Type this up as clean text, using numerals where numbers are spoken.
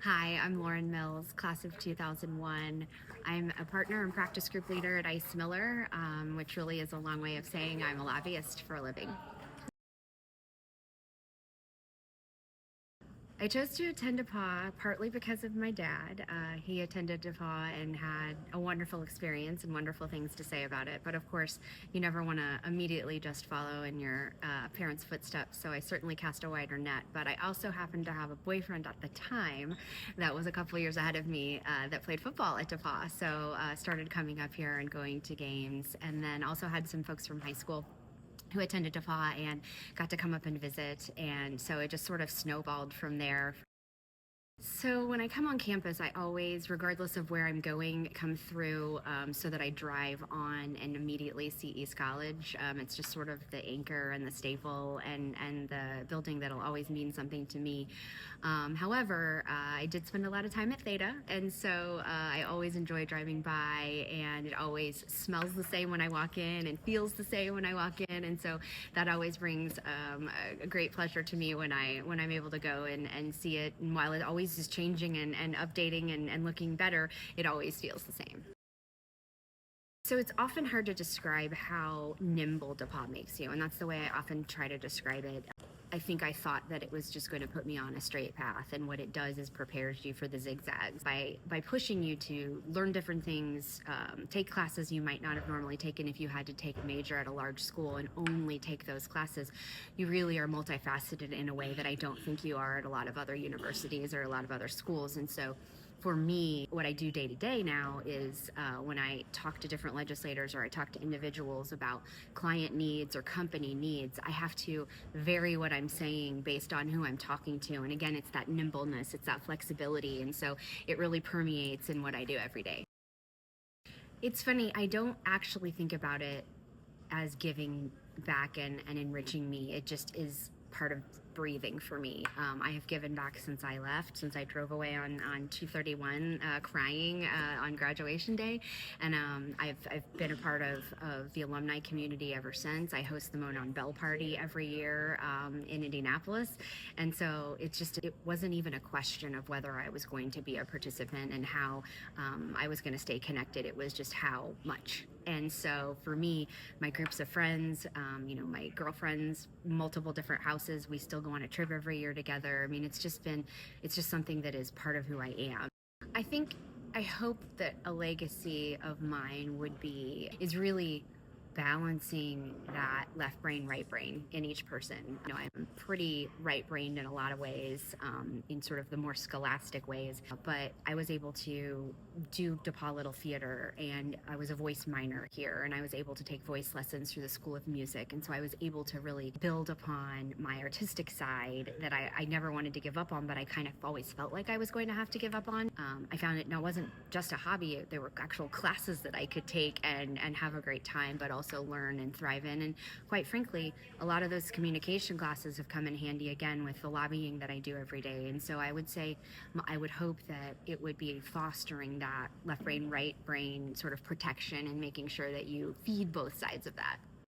Hi, I'm Lawren Mills, class of 2001. I'm a partner and practice group leader at Ice Miller, which really is a long way of saying I'm a lobbyist for a living. I chose to attend DePauw partly because of my dad. He attended DePauw and had a wonderful experience and wonderful things to say about it. But of course, you never want to immediately just follow in your parents' footsteps, so I certainly cast a wider net. But I also happened to have a boyfriend at the time that was a couple years ahead of me that played football at DePauw. So started coming up here and going to games, and then also had some folks from high school who attended DePauw and got to come up and visit. And so it just sort of snowballed from there. So when I come on campus, I always, regardless of where I'm going, come through so that I drive on and immediately see East College. It's just sort of the anchor and the staple and the building that'll always mean something to me. However, I did spend a lot of time at Theta, and so I always enjoy driving by, and it always smells the same when I walk in and feels the same when I walk in, and so that always brings a great pleasure to me when I'm able to go and see it. And while it always is changing and updating and looking better, it always feels the same. So it's often hard to describe how nimble DePauw makes you, and that's the way I often try to describe it. I think I thought that it was just going to put me on a straight path, and what it does is prepares you for the zigzags by pushing you to learn different things, take classes you might not have normally taken if you had to take a major at a large school and only take those classes. You really are multifaceted in a way that I don't think you are at a lot of other universities or a lot of other schools. And so for me, what I do day to day now is when I talk to different legislators or I talk to individuals about client needs or company needs, I have to vary what I'm saying based on who I'm talking to. And again, it's that nimbleness, it's that flexibility. And so it really permeates in what I do every day. It's funny, I don't actually think about it as giving back and enriching me. It just is part of breathing for me. I have given back since I left, since I drove away on 231 crying on graduation day, and I've been a part of the alumni community ever since. I host the Monon Bell Party every year in Indianapolis, and so it wasn't even a question of whether I was going to be a participant and how I was going to stay connected. It was just how much. And so for me, my groups of friends, my girlfriends, multiple different houses, we still go on a trip every year together. I mean, it's just something that is part of who I am. I hope that a legacy of mine is really balancing that left brain, right brain in each person. I'm pretty right-brained in a lot of ways, in sort of the more scholastic ways, but I was able to do DePauw Little Theater, and I was a voice minor here, and I was able to take voice lessons through the School of Music, and so I was able to really build upon my artistic side that I never wanted to give up on, but I kind of always felt like I was going to have to give up on. I found it wasn't just a hobby, there were actual classes that I could take and have a great time, but also learn and thrive in. And quite frankly, a lot of those communication classes have come in handy again with the lobbying that I do every day. And so I would hope that it would be fostering that left brain, right brain sort of protection and making sure that you feed both sides of that.